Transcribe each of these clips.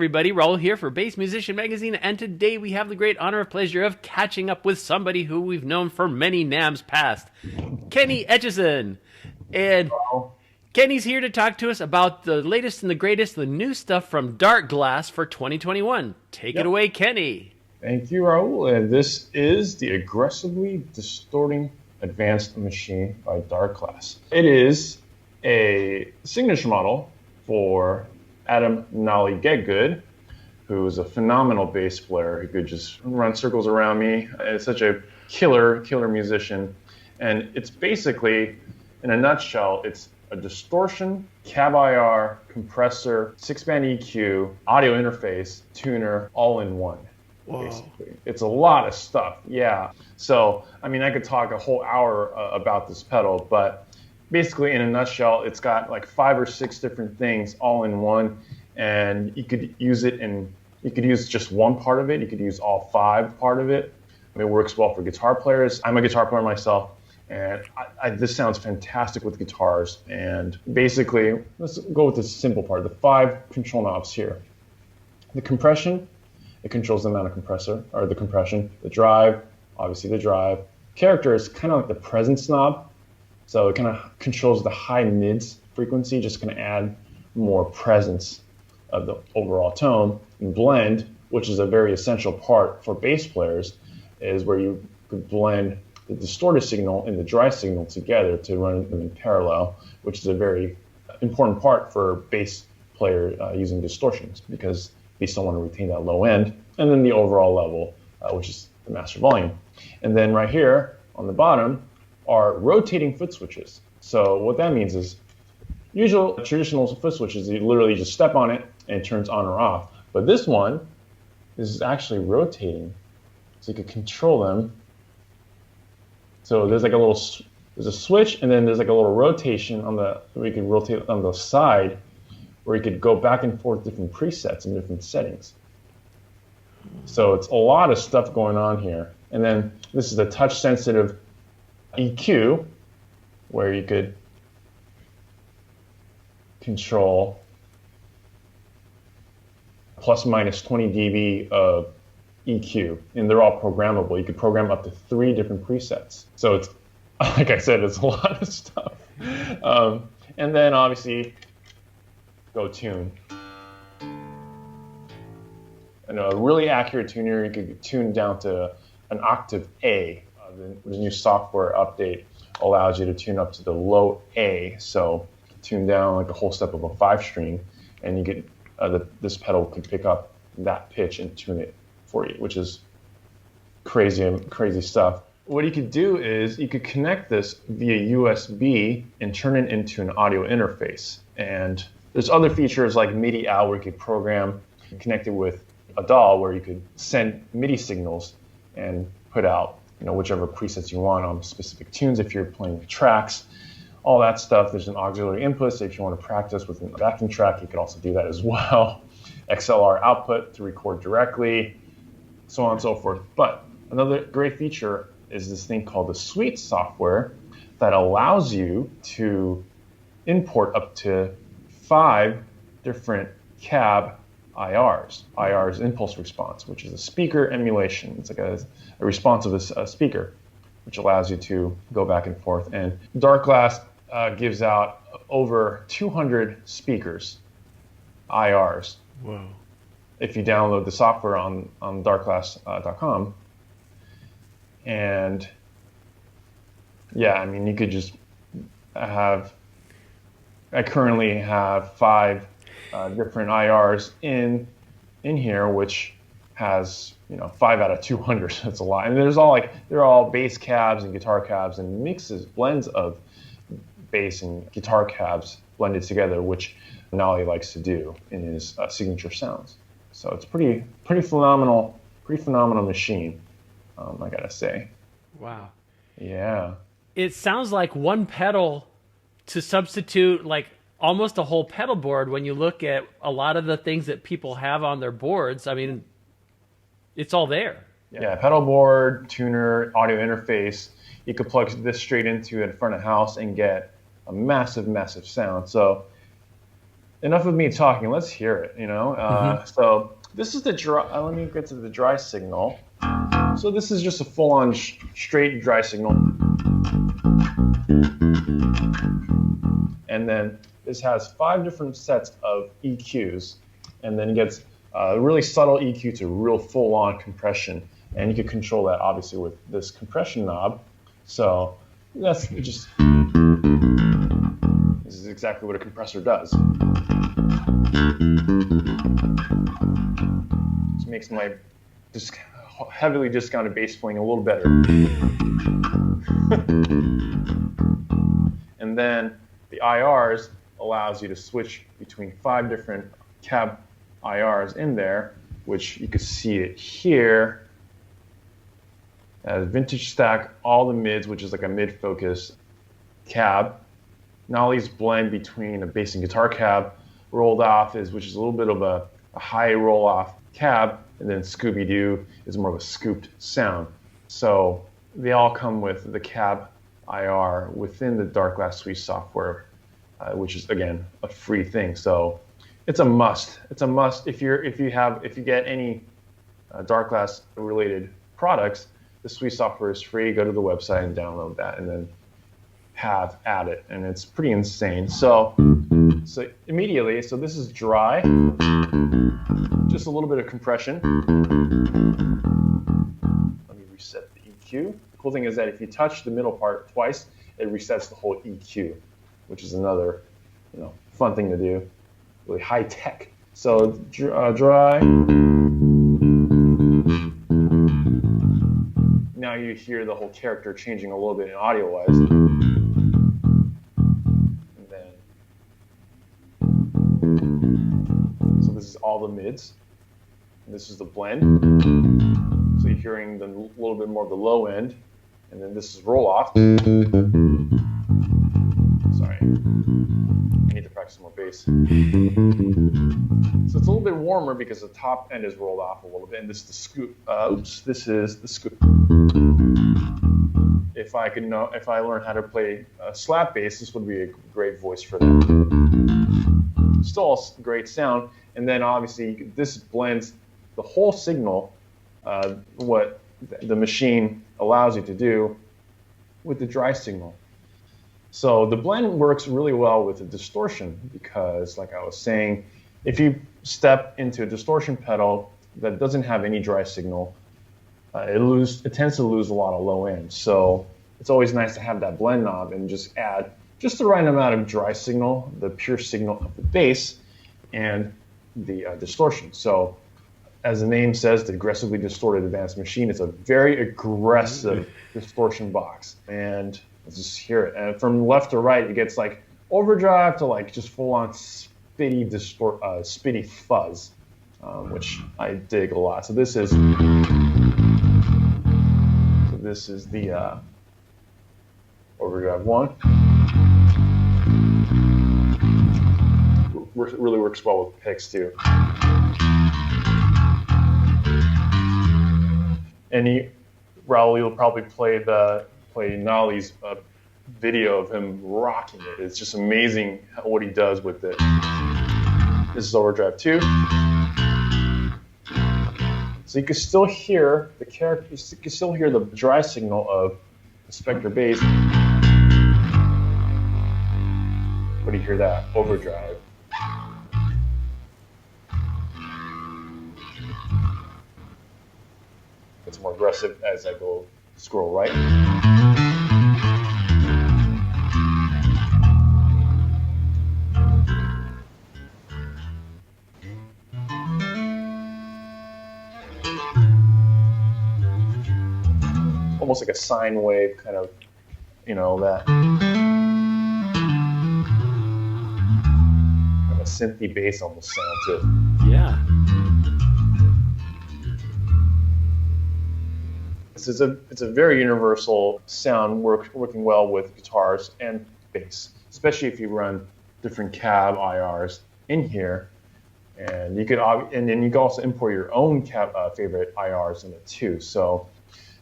everybody. Raul here for Bass Musician Magazine, and today we have the great honor and pleasure of catching up with somebody who we've known for many NAMs past, Kenny Echizen. And Kenny's here to talk to us about the latest and the greatest, the new stuff from Darkglass for 2021. Take it away, Kenny. Thank you, Raul. And this is the Aggressively Distorting Advanced Machine by Darkglass. It is a signature model for Adam Nolly Getgood, who is a phenomenal bass player who could just run circles around me. It's such a killer musician. And it's basically, in a nutshell, it's a distortion, cab IR, compressor, 6-band EQ, audio interface, tuner, all in one. Whoa. Basically. It's a lot of stuff, yeah. So, I mean, I could talk a whole hour about this pedal, but basically, in a nutshell, it's got like 5 or 6 different things all in one, and you could use it you could use just one part of it, you could use all 5 part of it. It works well for guitar players. I'm a guitar player myself, and this sounds fantastic with guitars. And basically, let's go with the simple part, the 5 control knobs here. The compression, it controls the amount of compressor, or the compression. The drive, obviously the drive. Character is kind of like the presence knob. So it kind of controls the high mids frequency, just going to add more presence of the overall tone. And blend, which is a very essential part for bass players, is where you could blend the distorted signal and the dry signal together to run them in parallel, which is a very important part for bass player using distortions, because they still want to retain that low end. And then the overall level, which is the master volume. And then right here on the bottom are rotating foot switches. So what that means is traditional foot switches, you literally just step on it and it turns on or off. But this one is actually rotating, so you can control them. So there's like there's a switch, and then there's like a little rotation where you can rotate on the side, where you could go back and forth different presets and different settings. So it's a lot of stuff going on here. And then this is the touch sensitive EQ, where you could control plus minus 20 dB of EQ, and they're all programmable. You could program up to 3 different presets. So it's, like I said, it's a lot of stuff. And then obviously, go tune. And a really accurate tuner, you could tune down to an octave A. The new software update allows you to tune up to the low A, so tune down like a whole step of a 5-string, and you get this pedal can pick up that pitch and tune it for you, which is crazy stuff. What you could do is you could connect this via USB and turn it into an audio interface. And there's other features like MIDI out, where you could program, connect it with a DAW, where you could send MIDI signals and put out whichever presets you want on specific tunes if you're playing with tracks, all that stuff. There's an auxiliary input, so if you want to practice with a backing track, you could also do that as well. XLR output to record directly, so on and so forth. But another great feature is this thing called the Suite software that allows you to import up to 5 different cab IRs. IR is impulse response, which is a speaker emulation. It's like a response of a speaker, which allows you to go back and forth. And Darkglass gives out over 200 speakers, IRs. Whoa. If you download the software on darkglass.com. And yeah, I mean, you could just I currently have 5 different IRs in here, which has 5 out of 200. That's a lot. And they're all bass cabs and guitar cabs and blends of bass and guitar cabs blended together, which Nolly likes to do in his signature sounds. So it's pretty phenomenal machine, I gotta say. Wow. Yeah. It sounds like one pedal to substitute like almost a whole pedal board when you look at a lot of the things that people have on their boards. I mean, it's all there. Yeah, pedal board, tuner, audio interface. You could plug this straight into in front of house and get a massive sound. So enough of me talking. Let's hear it. So this is the dry. Let me get to the dry signal. So this is just a full-on straight dry signal, and then this has 5 different sets of EQs, and then it gets a really subtle EQ to real full-on compression, and you can control that obviously with this compression knob. So that's just. This is exactly what a compressor does. This makes my heavily discounted bass playing a little better. And then the IRs allows you to switch between 5 different cab IRs in there, which you can see it here. Vintage stack, all the mids, which is like a mid-focus cab. Nolly's blend between a bass and guitar cab. Rolled off which is a little bit of a high roll-off cab, and then Scooby-Doo is more of a scooped sound. So they all come with the cab IR within the Darkglass suite software, which is again a free thing. So it's a must. It's a must if you get any Darkglass related products. The suite software is free. Go to the website and download that, and then have at it, and it's pretty insane. So immediately, so this is dry, just a little bit of compression. Let me reset the EQ. The cool thing is that if you touch the middle part twice, it resets the whole EQ, which is another, fun thing to do, really high tech. So dry. Now you hear the whole character changing a little bit in audio-wise. So this is all the mids, and this is the blend. So you're hearing a little bit more of the low end, and then this is roll off. Sorry, I need to practice more bass. So it's a little bit warmer because the top end is rolled off a little bit, and this is the scoop. This is the scoop. If I learn how to play slap bass, this would be a great voice for that. Still a great sound, and then obviously this blends the whole signal, what the machine allows you to do, with the dry signal. So the blend works really well with the distortion because, like I was saying, if you step into a distortion pedal that doesn't have any dry signal, it tends to lose a lot of low end. So it's always nice to have that blend knob and just add just the right amount of dry signal, the pure signal of the bass, and the distortion. So as the name says, the aggressively distorted advanced machine, it's a very aggressive distortion box. And let's just hear it. And from left to right, it gets like overdrive to like just full on spitty fuzz, which I dig a lot. So this is the overdrive 1. Really works well with picks too. And Raul, you'll probably play Nolly's video of him rocking it. It's just amazing what he does with it. This is overdrive 2. So you can still hear the character. You can still hear the dry signal of the Spectre bass. What do you hear that? Overdrive. It's more aggressive as I go scroll right. Almost like a sine wave kind of, that kind of a synthy bass almost sound to it. Yeah. It's a very universal sound, working well with guitars and bass, especially if you run different cab IRs in here, and then you can also import your own favorite IRs in it too. So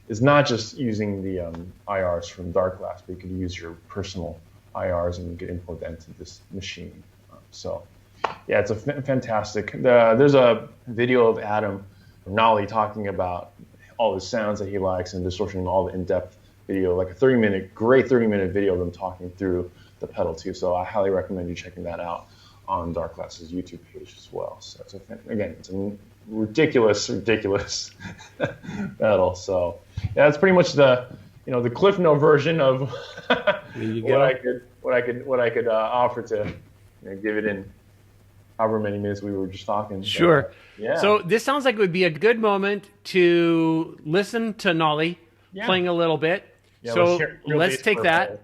it's not just using the IRs from Darkglass, but you could use your personal IRs and you could import them to this machine. So Yeah, it's a fantastic. There's a video of Adam Nolly talking about all the sounds that he likes and distortion, all the in-depth video, like a 30-minute video of them talking through the pedal too. So I highly recommend you checking that out on Darkglass's YouTube page as well. So it's a ridiculous pedal. So yeah, that's pretty much the Cliff Note version of what I could offer to give it in however many minutes we were just talking. Sure. But, yeah. So this sounds like it would be a good moment to listen to Nolly playing a little bit. Yeah, so let's take that. Play.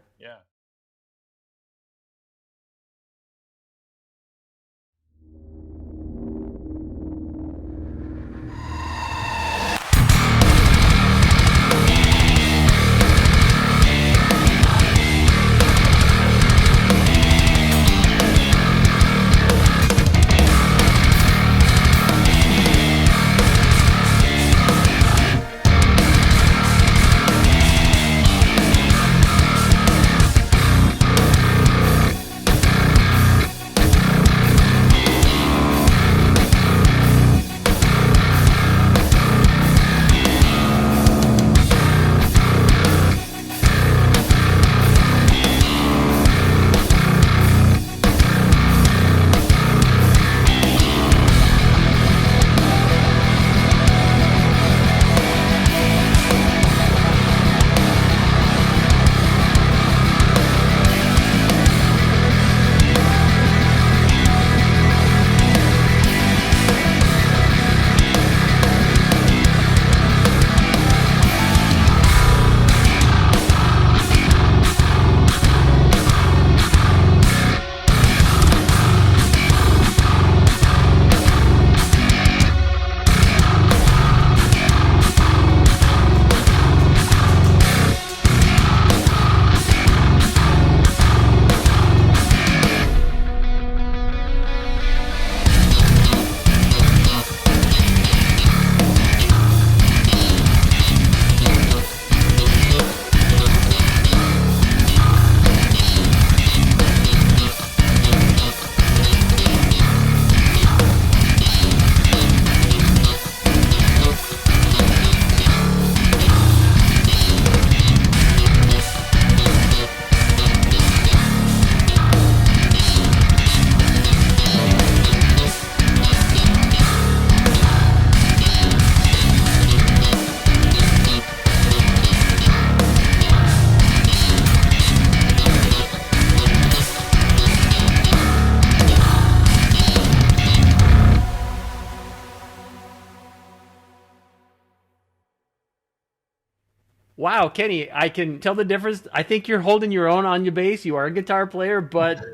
Wow, Kenny, I can tell the difference. I think you're holding your own on your bass. You are a guitar player, but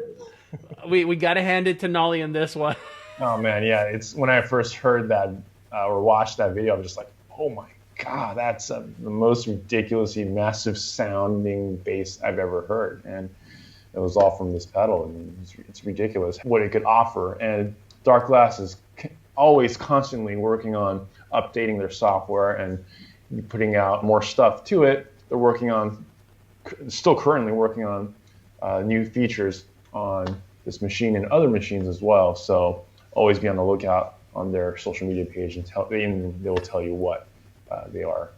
we got to hand it to Nolly in this one. Oh man, yeah. It's when I first heard that or watched that video, I was just like, oh my god, that's the most ridiculously massive sounding bass I've ever heard, and it was all from this pedal. And it's ridiculous what it could offer. And Darkglass is always constantly working on updating their software and putting out more stuff to it. They're still currently working on new features on this machine and other machines as well. So always be on the lookout on their social media page, and they will tell you what they are.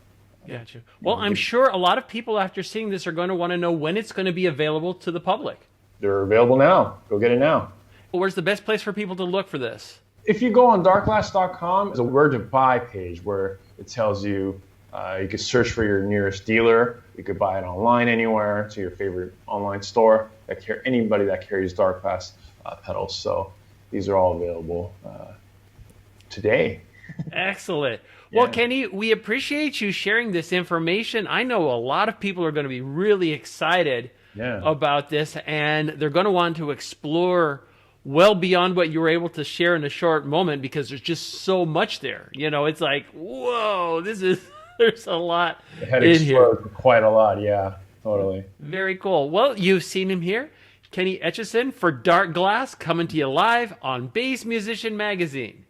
Gotcha. Well, I'm sure a lot of people after seeing this are going to want to know when it's going to be available to the public. They're available now. Go get it now. Well, where's the best place for people to look for this? If you go on darkglass.com, there's a where to buy page where it tells you you could search for your nearest dealer. You could buy it online anywhere to your favorite online store. Anybody that carries Darkglass pedals. So these are all available today. Excellent. Well, Kenny, we appreciate you sharing this information. I know a lot of people are going to be really excited about this, and they're going to want to explore well beyond what you were able to share in a short moment, because there's just so much there. It's like, whoa, there's a lot in here. Quite a lot, yeah, totally. Very cool. Well, you've seen him here. Kenny Echizen for Darkglass, coming to you live on Bass Musician Magazine.